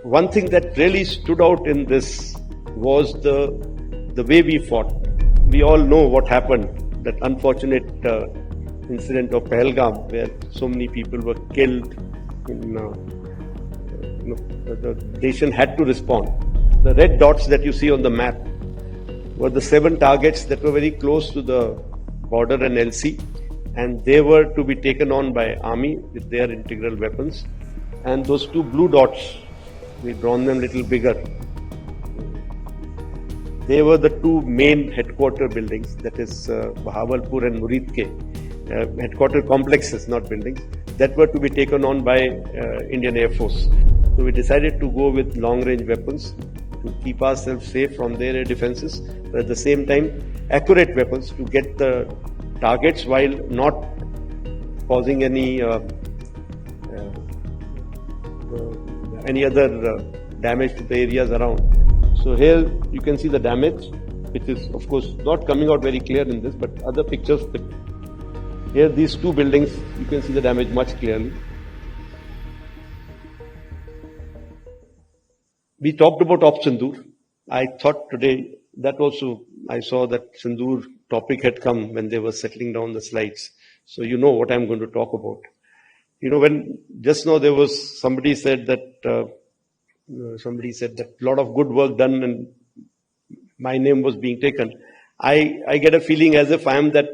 One thing that really stood out in this was the way we fought. We all know what happened, that unfortunate incident of Pahalgam, where so many people were killed. The nation had to respond. The red dots that you see on the map were the 7 targets that were very close to the border and LC, and they were to be taken on by Army with their integral weapons. And those 2 blue dots, we've drawn them a little bigger. They were the 2 main headquarter buildings, that is Bahawalpur and Muridke, headquarter complexes, not buildings, that were to be taken on by Indian Air Force. So we decided to go with long-range weapons to keep ourselves safe from their air defenses, but at the same time, accurate weapons to get the targets while not causing any other damage to the areas around. So here you can see the damage, which is of course not coming out very clear in this, but other pictures. Here these 2 buildings, you can see the damage much clearly. We talked about Operation Sindoor. I thought today that also, I saw that Sindoor topic had come when they were settling down the slides. So you know what I'm going to talk about. When just now there was somebody said that a lot of good work done and my name was being taken. I get a feeling as if I am that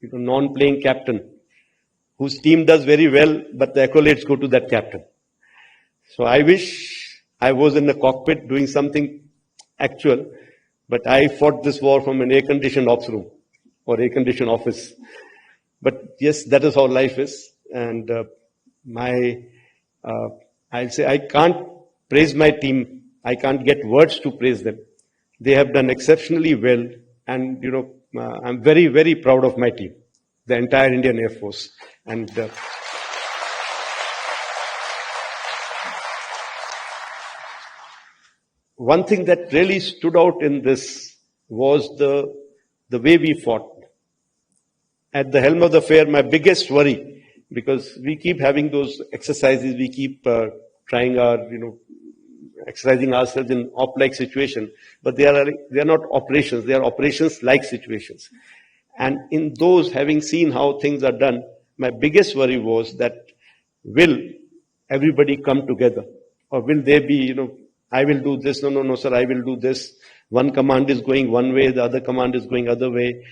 non-playing captain whose team does very well, but the accolades go to that captain. So I wish I was in the cockpit doing something actual, but I fought this war from an air-conditioned ops room or air-conditioned office. But yes, that is how life is. And I'll say I can't praise my team. I can't get words to praise them. They have done exceptionally well. And, I'm very, very proud of my team, the entire Indian Air Force. And one thing that really stood out in this was the way we fought. At the helm of the affair, my biggest worry, because we keep having those exercises, we keep trying our, exercising ourselves in op-like situation, but they are not operations, they are operations-like situations. And in those, having seen how things are done, my biggest worry was that will everybody come together? Or will there be, I will do this, no, sir, I will do this. One command is going one way, the other command is going other way.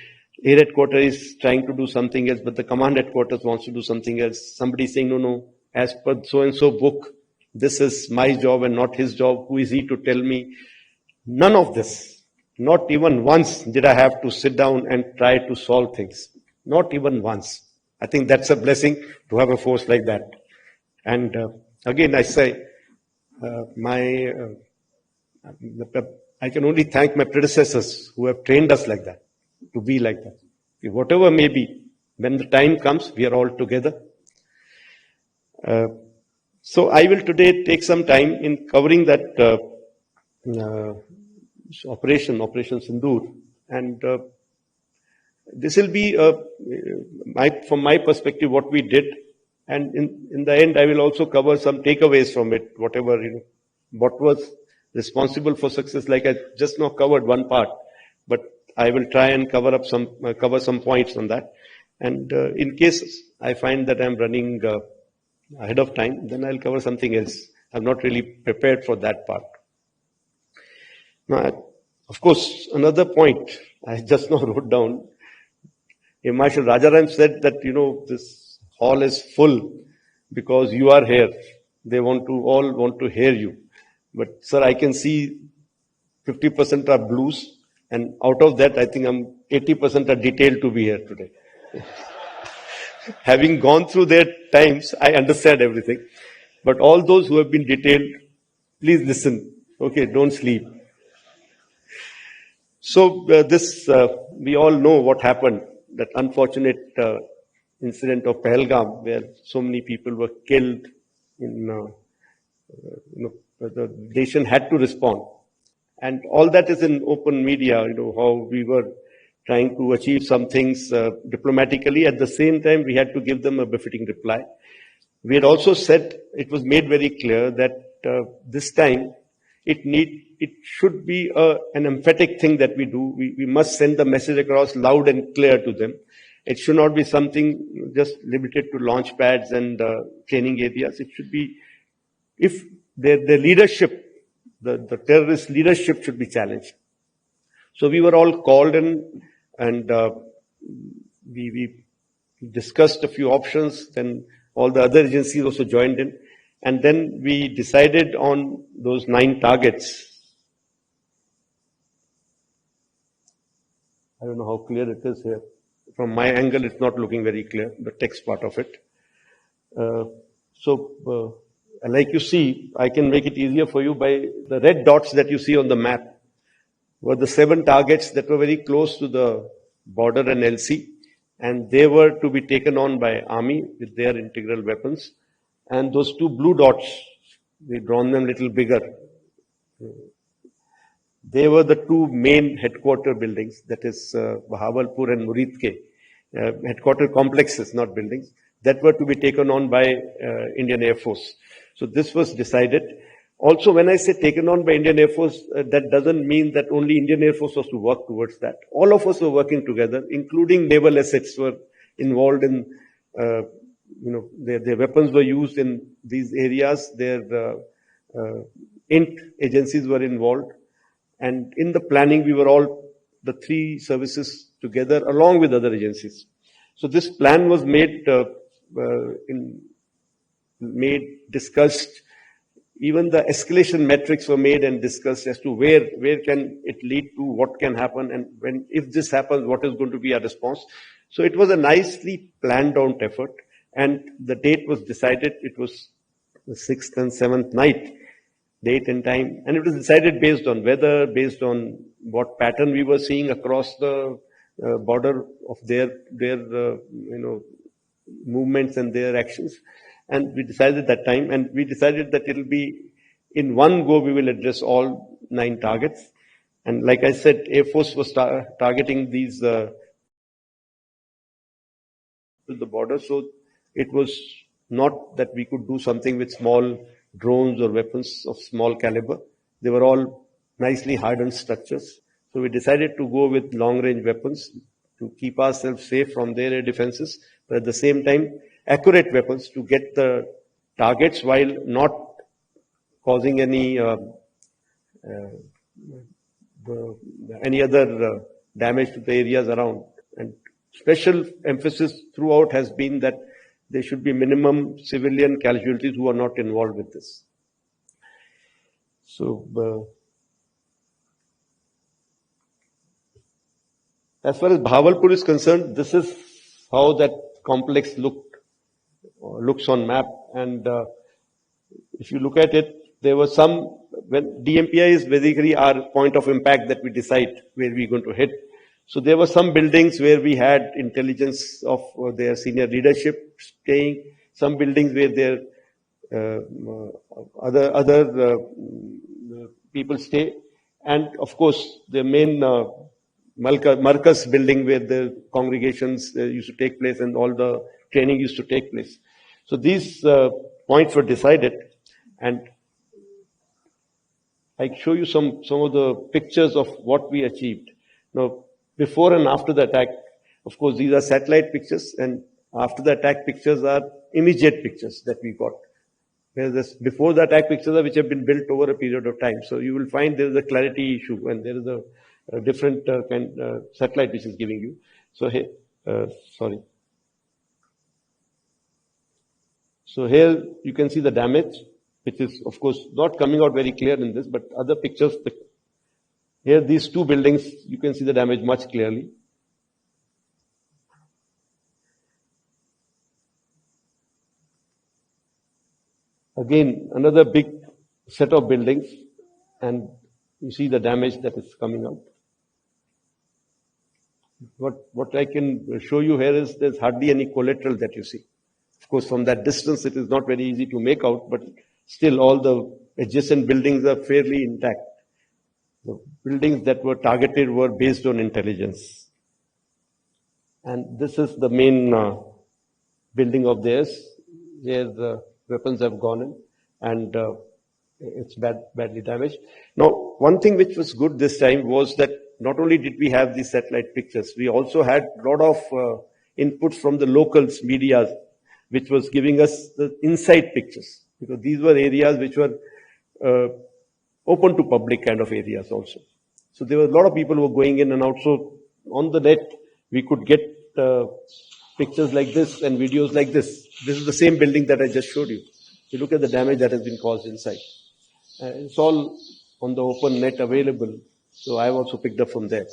Air headquarters is trying to do something else, but the command headquarters wants to do something else. Somebody saying, no, as per so-and-so book, this is my job and not his job. Who is he to tell me? None of this. Not even once did I have to sit down and try to solve things. Not even once. I think that's a blessing to have a force like that. And again, I say, I can only thank my predecessors who have trained us like that, to be like that. Whatever may be, when the time comes, we are all together. So I will today take some time in covering that Operation Sindoor, and this will be from my perspective what we did, and in the end I will also cover some takeaways from it, whatever what was responsible for success. Like I just now covered one part, but I will try and cover some points on that. And in case I find that I'm running ahead of time, then I'll cover something else. I'm not really prepared for that part. Now, of course, another point I just now wrote down. Air Marshal Rajaram said that, this hall is full because you are here. They all want to hear you. But sir, I can see 50% are blues, and out of that, I think 80% are detailed to be here today. Having gone through their times, I understand everything. But all those who have been detailed, please listen. Okay, don't sleep. So we all know what happened, that unfortunate incident of Pahalgam, where so many people were killed. The nation had to respond. And all that is in open media, how we were trying to achieve some things diplomatically. At the same time, we had to give them a befitting reply. We had also said, it was made very clear that this time it should be an emphatic thing that we do. We must send the message across loud and clear to them. It should not be something just limited to launch pads and training areas. It should be, if their leadership, the terrorist leadership should be challenged. So we were all called in, and we discussed a few options. Then all the other agencies also joined in. And then we decided on those 9 targets. I don't know how clear it is here. From my angle, it's not looking very clear, the text part of it. Like you see, I can make it easier for you by the red dots that you see on the map were the 7 targets that were very close to the border and LC, and they were to be taken on by Army with their integral weapons. And those 2 blue dots, we've drawn them a little bigger. They were the 2 main headquarter buildings, that is Bahawalpur and Muridke, headquarter complexes, not buildings, that were to be taken on by Indian Air Force. So this was decided. Also, when I say taken on by Indian Air Force, that doesn't mean that only Indian Air Force was to work towards that. All of us were working together, including naval assets were involved in, their weapons were used in these areas. Their INT agencies were involved. And in the planning, we were all, the 3 services together, along with other agencies. So this plan was discussed. Even the escalation metrics were made and discussed as to where can it lead to, what can happen, and if this happens, what is going to be our response. So it was a nicely planned out effort, and the date was decided. It was the 6th and 7th night, date and time, and it was decided based on weather, based on what pattern we were seeing across the border of their movements and their actions. And we decided that time, and we decided that it'll be in one go, we will address all 9 targets. And like I said, Air Force was targeting these to the border. So it was not that we could do something with small drones or weapons of small caliber. They were all nicely hardened structures. So we decided to go with long-range weapons to keep ourselves safe from their air defenses, but at the same time, accurate weapons to get the targets while not causing any other damage to the areas around. And special emphasis throughout has been that there should be minimum civilian casualties who are not involved with this. So, as far as Bahawalpur is concerned, this is how that complex looks on map. And if you look at it, there were some, when DMPI is basically our point of impact that we decide where we're going to hit. So there were some buildings where we had intelligence of their senior leadership staying, some buildings where their other people stay, and of course the main Marcus building where the congregations used to take place and all the training used to take place. So these points were decided, and I show you some of the pictures of what we achieved. Now, before and after the attack, of course, these are satellite pictures, and after the attack pictures are immediate pictures that we got. Whereas before the attack pictures are which have been built over a period of time. So you will find there is a clarity issue, and there is a different satellite which is giving you. So here, sorry. So here you can see the damage, which is of course not coming out very clear in this, but other pictures. Here these 2 buildings, you can see the damage much clearly. Again, another big set of buildings, and you see the damage that is coming out. What I can show you here is there's hardly any collateral that you see. Of course, from that distance, it is not very easy to make out, but still all the adjacent buildings are fairly intact. The buildings that were targeted were based on intelligence. And this is the main building of theirs, where the weapons have gone in. And it's badly damaged. Now, one thing which was good this time was that not only did we have these satellite pictures, we also had a lot of inputs from the locals media, which was giving us the inside pictures, because these were areas which were open to public kind of areas also. So there were a lot of people who were going in and out. So on the net, we could get pictures like this and videos like this. This is the same building that I just showed you. You look at the damage that has been caused inside. It's all on the open net available. So I've also picked up from there.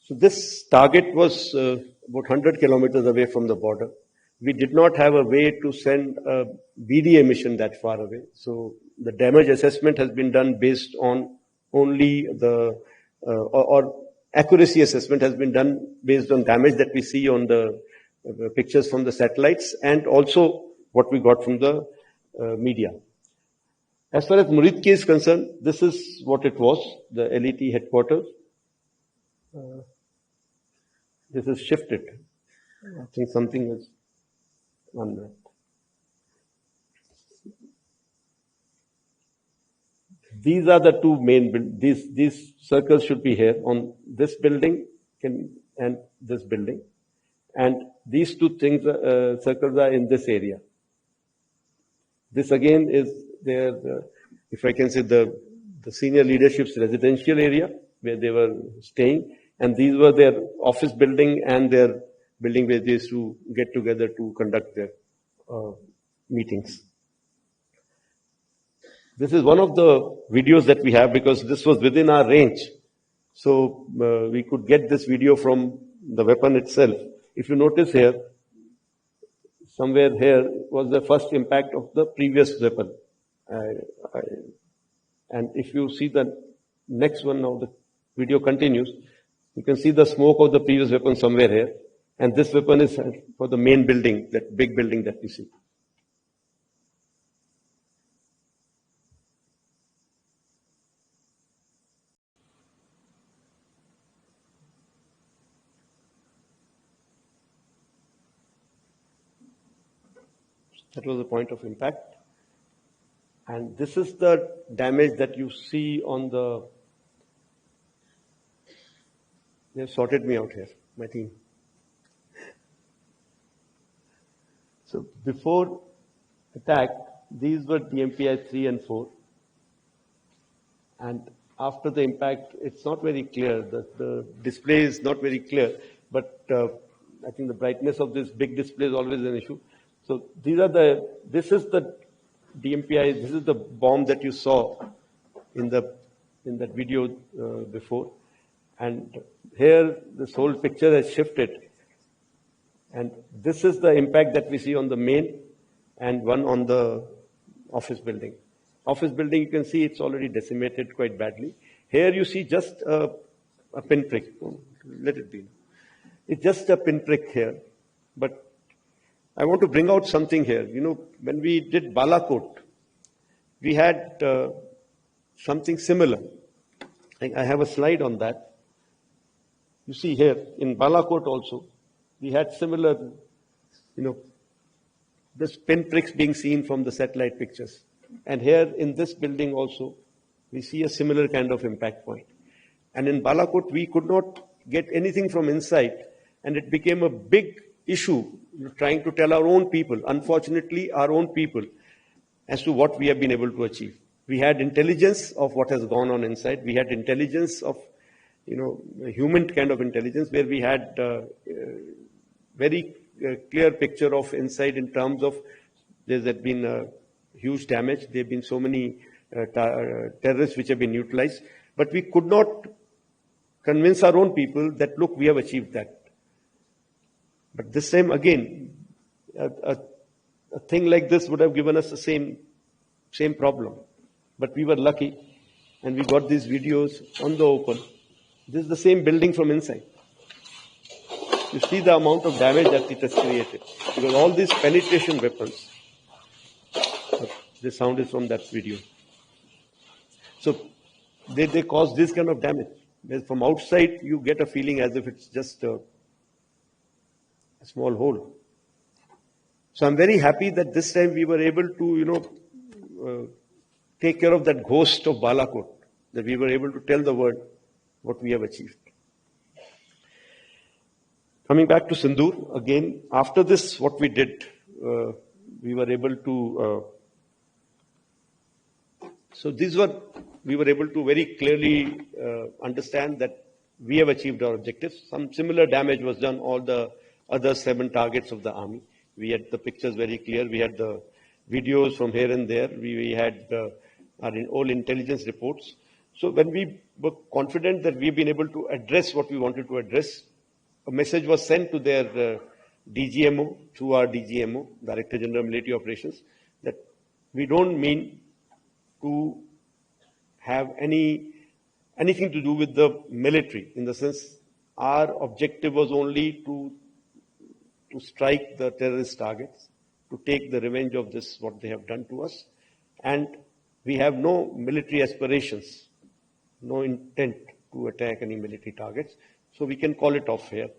So this target was about 100 kilometers away from the border. We did not have a way to send a BDA mission that far away. So the damage assessment has been done based on only the, or accuracy assessment has been done based on damage that we see on the pictures from the satellites and also what we got from the media. As far as Muridki is concerned, this is what it was, the LET headquarters. This is shifted. I think something is on that. These are the two main, these circles should be here on this building and this building. And these two things, circles are in this area. This again is their, if I can say, the senior leadership's residential area where they were staying. And these were their office building and their building where they used to get together to conduct their meetings. This is one of the videos that we have because this was within our range. So we could get this video from the weapon itself. If you notice here, somewhere here was the first impact of the previous weapon. And if you see the next one now, the video continues. You can see the smoke of the previous weapon somewhere here. And this weapon is for the main building, that big building that we see. That was the point of impact. And this is the damage that you see on the... They've sorted me out here, my team. So before attack, these were DMPI 3 and 4. And after the impact, it's not very clear. The display is not very clear. But I think the brightness of this big display is always an issue. So this is the DMPI, this is the bomb that you saw in that video before. And here, this whole picture has shifted. And this is the impact that we see on the main and one on the office building. Office building, you can see it's already decimated quite badly. Here you see just a pinprick. Let it be. It's just a pinprick here. But I want to bring out something here. You know, when we did Balakot, we had something similar. I have a slide on that. You see here, in Balakot also, we had similar, you know, this pinpricks being seen from the satellite pictures. And here in this building also, we see a similar kind of impact point. And in Balakot, we could not get anything from inside. And it became a big issue, trying to tell our own people, unfortunately, our own people, as to what we have been able to achieve. We had intelligence of what has gone on inside. We had intelligence of, you know, human kind of intelligence, where we had very clear picture of inside in terms of there has been huge damage. There have been so many terrorists which have been utilized. But we could not convince our own people that, look, we have achieved that. But this time, again, a thing like this would have given us the same problem. But we were lucky, and we got these videos on the open. This is the same building from inside. You see the amount of damage that it has created. Because all these penetration weapons, the sound is from that video. So they cause this kind of damage. Whereas from outside, you get a feeling as if it's just a small hole. So I'm very happy that this time we were able to, take care of that ghost of Balakot, that we were able to tell the world what we have achieved. Coming back to Sindoor, again, after this, what we did, we were able to, we were able to very clearly understand that we have achieved our objectives. Some similar damage was done all the other 7 targets of the army. We had the pictures very clear. We had the videos from here and there. We had our all intelligence reports. So when we were confident that we've been able to address what we wanted to address, a message was sent to their DGMO, through our DGMO, Director General Military Operations, that we don't mean to have anything to do with the military, in the sense our objective was only to strike the terrorist targets, to take the revenge of this, what they have done to us. And we have no military aspirations, no intent to attack any military targets. So we can call it off here.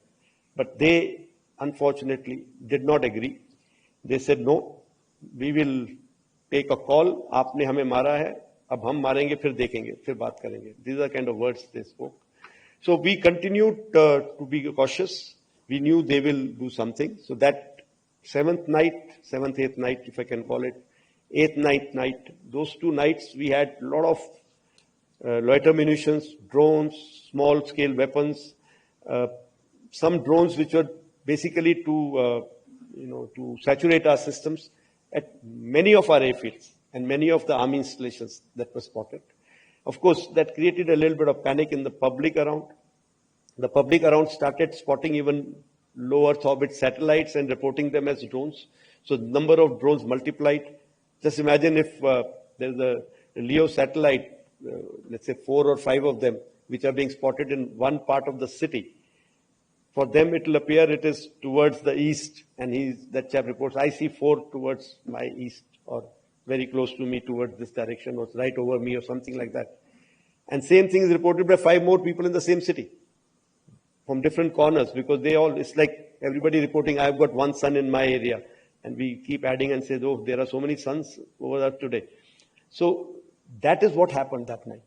But they, unfortunately, did not agree. They said, no, we will take a call. आपने हमें मारा है, अब हम मारेंगे, फिर देखेंगे, फिर बात करेंगे. These are the kind of words they spoke. So we continued to be cautious. We knew they will do something. So that 7th, 8th night, if I can call it, 8th, 9th night, those 2 nights we had a lot of loiter munitions, drones, small scale weapons, some drones which were basically to saturate our systems at many of our airfields and many of the army installations that were spotted. Of course, that created a little bit of panic in the public around. The public around started spotting even low Earth orbit satellites and reporting them as drones. So the number of drones multiplied. Just imagine if there's a LEO satellite, let's say 4 or 5 of them, which are being spotted in one part of the city. For them, it will appear it is towards the east, and that chap reports, I see 4 towards my east, or very close to me towards this direction, or right over me, or something like that. And same thing is reported by 5 more people in the same city, from different corners, because it's like everybody reporting, I've got 1 sun in my area. And we keep adding and say, oh, there are so many suns over there today. So that is what happened that night,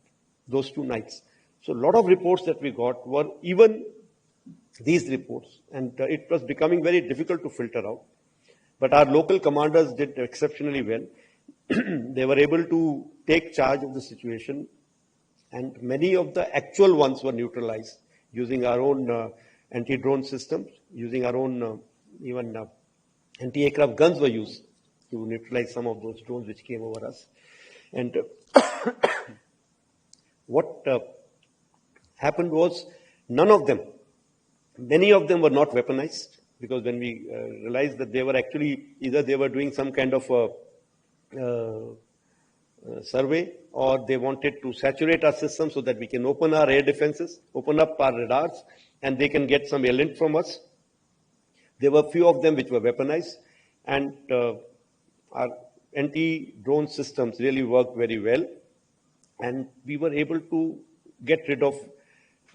those 2 nights. So a lot of reports that we got were even these reports, and it was becoming very difficult to filter out. But our local commanders did exceptionally well. They were able to take charge of the situation, and many of the actual ones were neutralized using our own anti-drone systems, using our own anti-aircraft guns were used to neutralize some of those drones which came over us. And what happened was many of them were not weaponized, because when we realized that they were actually, either they were doing some kind of survey, or they wanted to saturate our system so that we can open our air defenses, open up our radars, and they can get some lint from us. There were few of them which were weaponized, and our anti-drone systems really worked very well, and we were able to get rid of,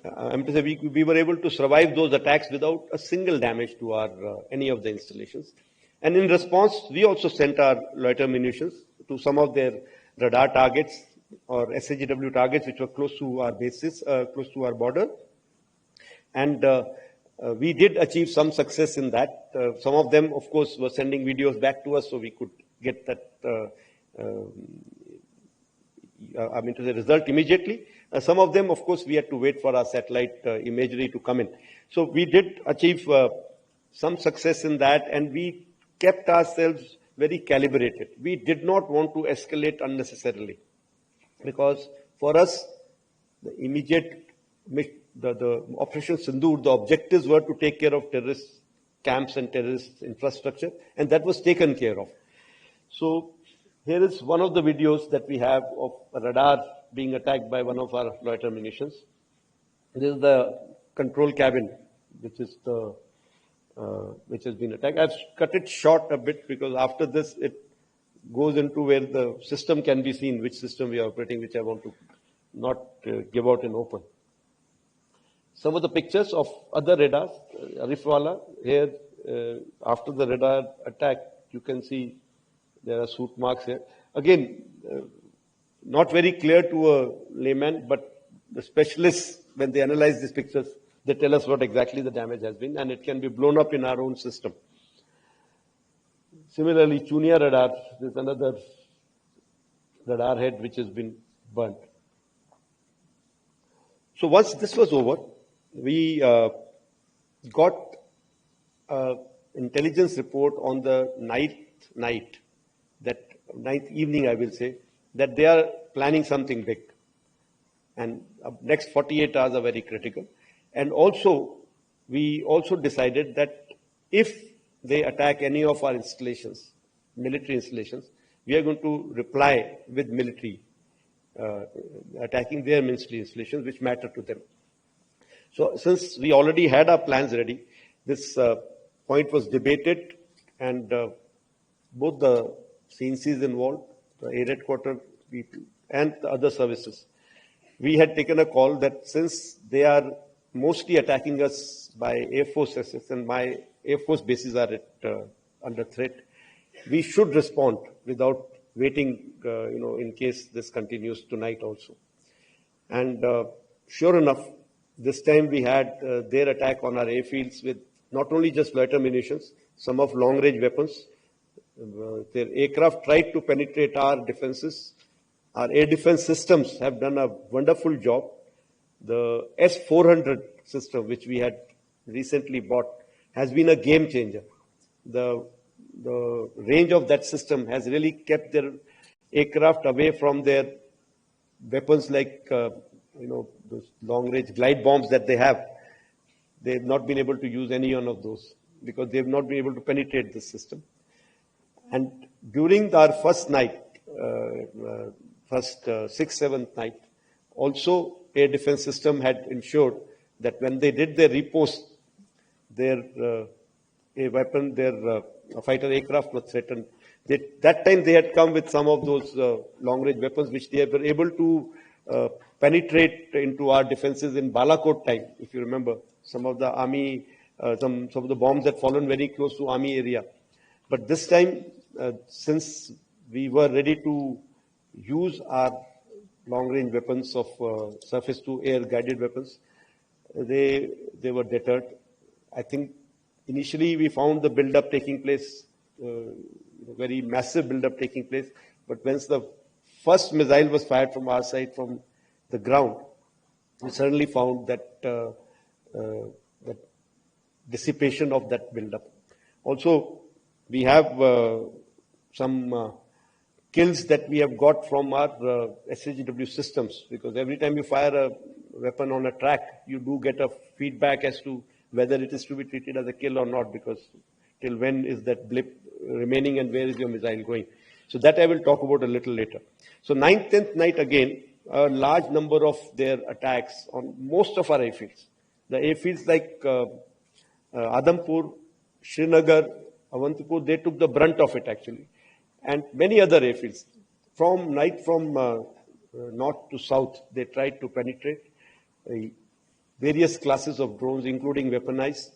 we were able to survive those attacks without a single damage to our any of the installations. And in response, we also sent our loiter munitions to some of their radar targets or SAGW targets which were close to our bases, close to our border. And we did achieve some success in that. Some of them, of course, were sending videos back to us so we could get that, the result immediately. Some of them, of course, we had to wait for our satellite imagery to come in. So we did achieve some success in that, and we kept ourselves very calibrated. We did not want to escalate unnecessarily, because for us, the immediate, the Operation Sindoor, the objectives were to take care of terrorist camps and terrorist infrastructure, and that was taken care of. So here is one of the videos that we have of a radar being attacked by one of our loiter munitions. This is the control cabin, which is the which has been attacked. I've cut it short a bit because after this it goes into where the system can be seen, which system we are operating, which I want to not give out in open. Some of the pictures of other radars, Arifwala, here after the radar attack, you can see there are soot marks here. Again, not very clear to a layman, but the specialists, when they analyze these pictures, they tell us what exactly the damage has been, and it can be blown up in our own system. Similarly, Chunia radar, there's another radar head which has been burnt. So once this was over, we got intelligence report on the ninth evening, I will say, that they are planning something big. And next 48 hours are very critical. And also, we also decided that if they attack any of our installations, military installations, we are going to reply with military, attacking their military installations, which matter to them. So since we already had our plans ready, this point was debated, and both the CNCs involved, the air headquarters people, and the other services, we had taken a call that since they are mostly attacking us by Air Force assets and my Air Force bases are under threat, we should respond without waiting, in case this continues tonight also. And sure enough, this time we had their attack on our airfields with not only just loiter munitions, some of long-range weapons. Their aircraft tried to penetrate our defenses. Our air defense systems have done a wonderful job. The S-400 system, which we had recently bought, has been a game changer. The range of that system has really kept their aircraft away from their weapons like, those long-range glide bombs that they have. They've not been able to use any one of those because they've not been able to penetrate the system. And during our first night, sixth, seventh night, also air defense system had ensured that when they did their repost, their fighter aircraft was threatened. That time they had come with some of those long-range weapons which they were able to penetrate into our defenses in Balakot time, if you remember. Some of the army, some of the bombs had fallen very close to army area. But this time, since we were ready to use our long-range weapons of surface-to-air guided weapons, they were deterred. I think initially we found the build-up taking place, very massive build-up taking place. But once the first missile was fired from our side, from the ground, we suddenly found that that dissipation of that build-up. Also, we have some kills that we have got from our SHGW systems, because every time you fire a weapon on a track, you do get a feedback as to whether it is to be treated as a kill or not, because till when is that blip remaining and where is your missile going. So that I will talk about a little later. So 9th, 10th night again, a large number of their attacks on most of our airfields. The airfields like Adampur, Srinagar, Avantipur, they took the brunt of it actually. And many other airfields. From north to south, they tried to penetrate various classes of drones, including weaponized.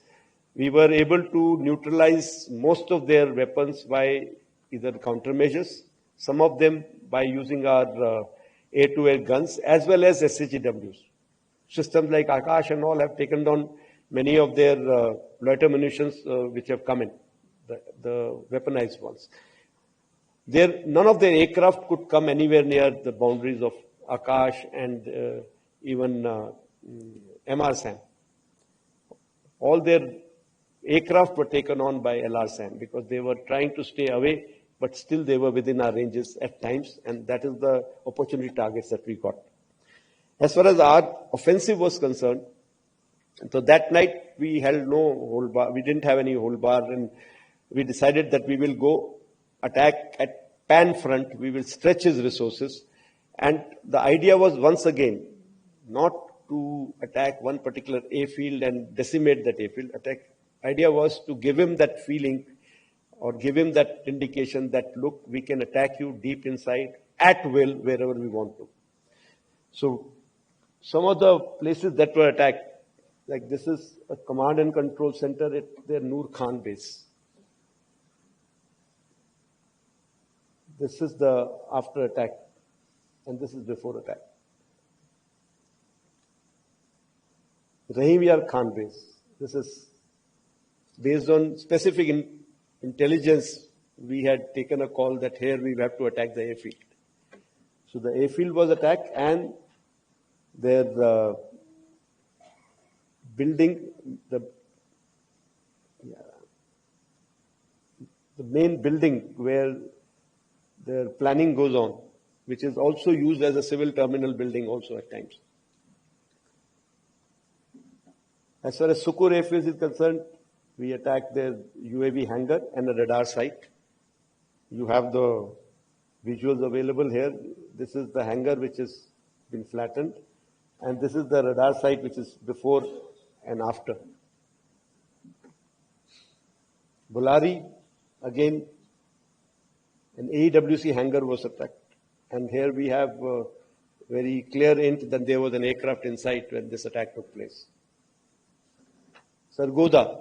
We were able to neutralize most of their weapons by either countermeasures, some of them by using our air-to-air guns, as well as SHGWs. Systems like Akash and all have taken down many of their loiter munitions which have come in, the weaponized ones. None of their aircraft could come anywhere near the boundaries of Akash and even MR-SAM. All their aircraft were taken on by LR-SAM because they were trying to stay away, but still they were within our ranges at times, and that is the opportunity targets that we got. As far as our offensive was concerned, so that night we held no hold bar, we didn't have any hold bar, and we decided that we will go attack at Pan front, we will stretch his resources, and the idea was once again not to attack one particular airfield and decimate that airfield, attack idea was to give him that feeling or give him that indication that, look, we can attack you deep inside at will wherever we want to. So some of the places that were attacked, like this is a command and control center at their Noor Khan base. This is the after attack, and this is before attack. Rahim Yar Khan base. This is based on specific intelligence. We had taken a call that here we have to attack the airfield. So the airfield was attacked, and their building, the main building where their planning goes on, which is also used as a civil terminal building also at times. As far as Sukur airfield is concerned, we attacked their UAV hangar and a radar site. You have the visuals available here. This is the hangar which has been flattened, and this is the radar site which is before and after. Bulari, again, an AEWC hangar was attacked. And here we have a very clear hint that there was an aircraft inside when this attack took place. Sargodha.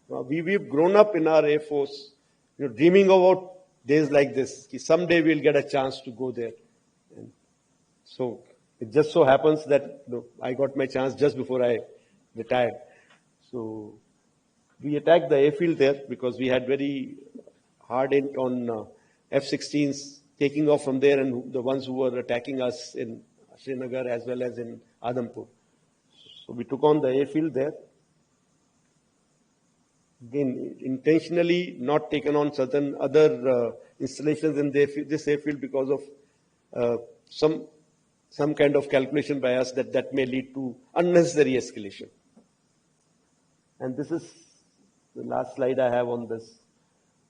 We've grown up in our Air Force, dreaming about days like this. Someday we'll get a chance to go there. And so it just so happens that I got my chance just before I retired. So we attacked the airfield there because we had very hard hit on F-16s taking off from there, and the ones who were attacking us in Srinagar as well as in Adampur. So we took on the airfield there. Again, intentionally not taken on certain other installations in this airfield because of some kind of calculation by us that may lead to unnecessary escalation. And this is the last slide I have on this.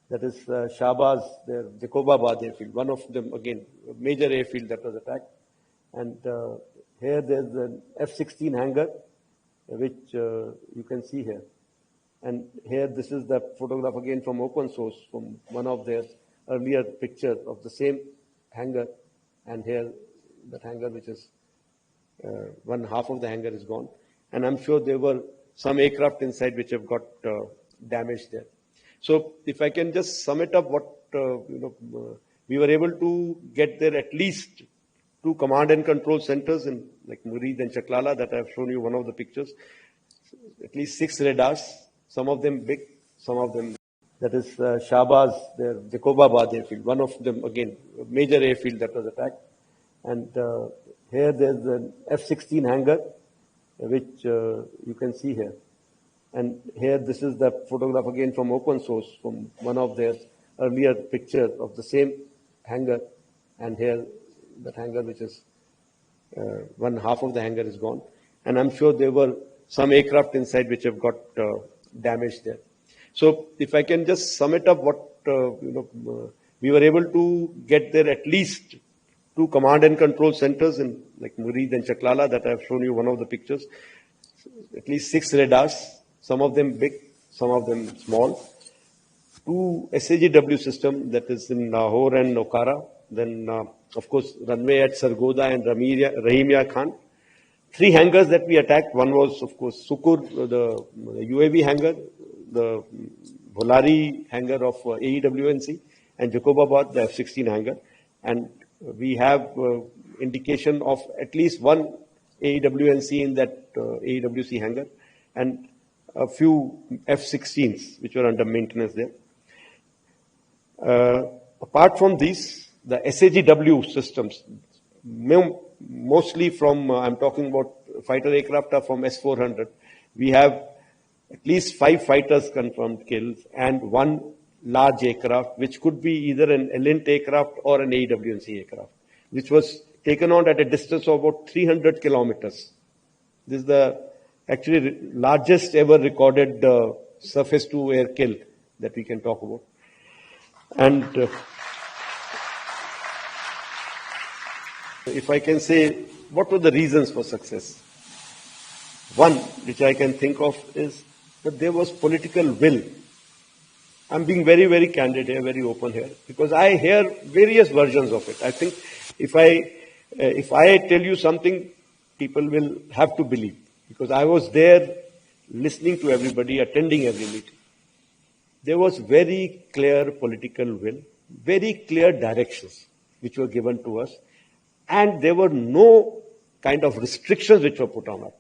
That is Shahbaz, their Jacobabad airfield, one of them, again, a major airfield that was attacked. And here there's an F-16 hangar, which you can see here. And here this is the photograph again from open source, from one of their earlier pictures of the same hangar. And here that hangar, which is one half of the hangar is gone. And I'm sure there were some aircraft inside which have got damaged there. So if I can just sum it up, what we were able to get there at least 2 command and control centers in like Murid and Chaklala that I've shown you one of the pictures. At least 6 radars, some of them big, some of them. That is Shahbaz, their Jacobabad airfield, one of them again, a major airfield that was attacked. And here there's an F-16 hangar, which you can see here. And here this is the photograph again from open source, from one of their earlier pictures of the same hangar. And here that hangar, which is one half of the hangar is gone. And I'm sure there were some aircraft inside which have got damaged there. So if I can just sum it up, what we were able to get there at least 2 command and control centers in like Murid and Chaklala that I've shown you one of the pictures. At least 6 radars, some of them big, some of them small. 2 SAGW system, that is in Lahore and Okara. Then, of course, runway at Sargodha and Rahim Yar Khan. 3 hangars that we attacked. One was, of course, Sukur, the UAV hangar, the Bholari hangar of AEWNC, and Jacobabad, the F-16 hangar. And we have indication of at least 1 AEWNC in that AEWC hangar, and a few F-16s which were under maintenance there. Apart from these, the SAGW systems, mostly from, I'm talking about fighter aircraft are from S-400. We have at least 5 fighters confirmed kills and 1 large aircraft, which could be either an Elint aircraft or an AEWNC aircraft, which was taken on at a distance of about 300 kilometers. This is the actually largest ever recorded surface-to-air kill that we can talk about. And if I can say, what were the reasons for success? One, which I can think of, is but there was political will. I'm being very, very candid here, very open here, because I hear various versions of it. I think if I tell you something, people will have to believe, because I was there listening to everybody, attending every meeting. There was very clear political will, very clear directions which were given to us, and there were no kind of restrictions which were put on it.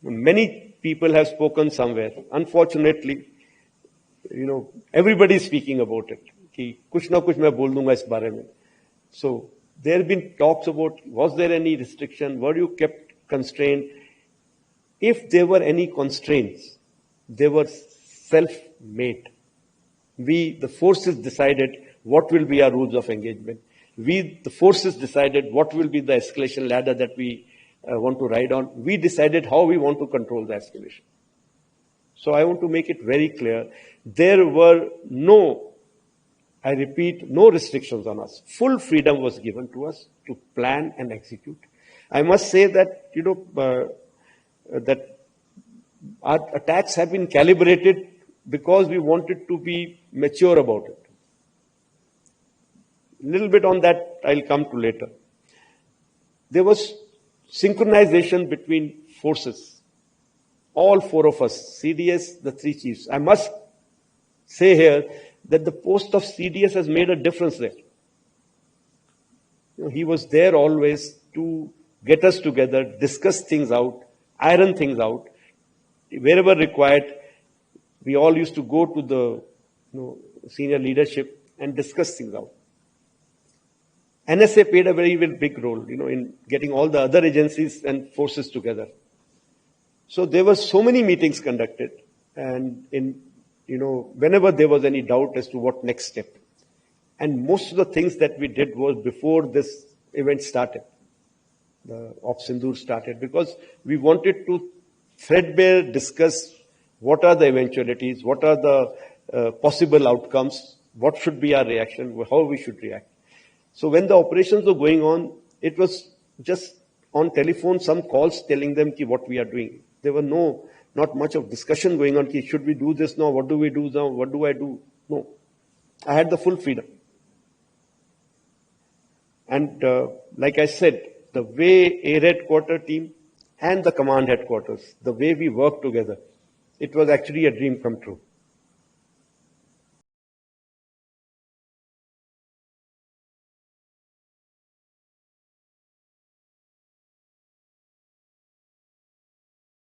Many people have spoken somewhere. Unfortunately, everybody is speaking about it. कि कुछ ना कुछ मैं बोल दूंगा इस बारे में. So there have been talks about, was there any restriction? Were you kept constrained? If there were any constraints, they were self-made. We, the forces, decided what will be our rules of engagement. We, the forces, decided what will be the escalation ladder that we want to ride on. We decided how we want to control the escalation. So I want to make it very clear. There were no, I repeat, no restrictions on us. Full freedom was given to us to plan and execute. I must say that, that our attacks have been calibrated because we wanted to be mature about it. A little bit on that I'll come to later. There was synchronization between forces. All four of us, CDS, the three chiefs. I must say here that the post of CDS has made a difference there. He was there always to get us together, discuss things out, iron things out. Wherever required, we all used to go to the senior leadership and discuss things out. NSA played a very, very big role, in getting all the other agencies and forces together. So there were so many meetings conducted, and whenever there was any doubt as to what next step. And most of the things that we did was before this event started, the Operation Sindoor started, because we wanted to threadbare discuss what are the eventualities, what are the possible outcomes, what should be our reaction, how we should react. So when the operations were going on, it was just on telephone, some calls telling them what we are doing. There were not much of discussion going on. Should we do this now? What do we do now? What do I do? No. I had the full freedom. And like I said, the way Air Headquarter team and the command headquarters, the way we worked together, it was actually a dream come true.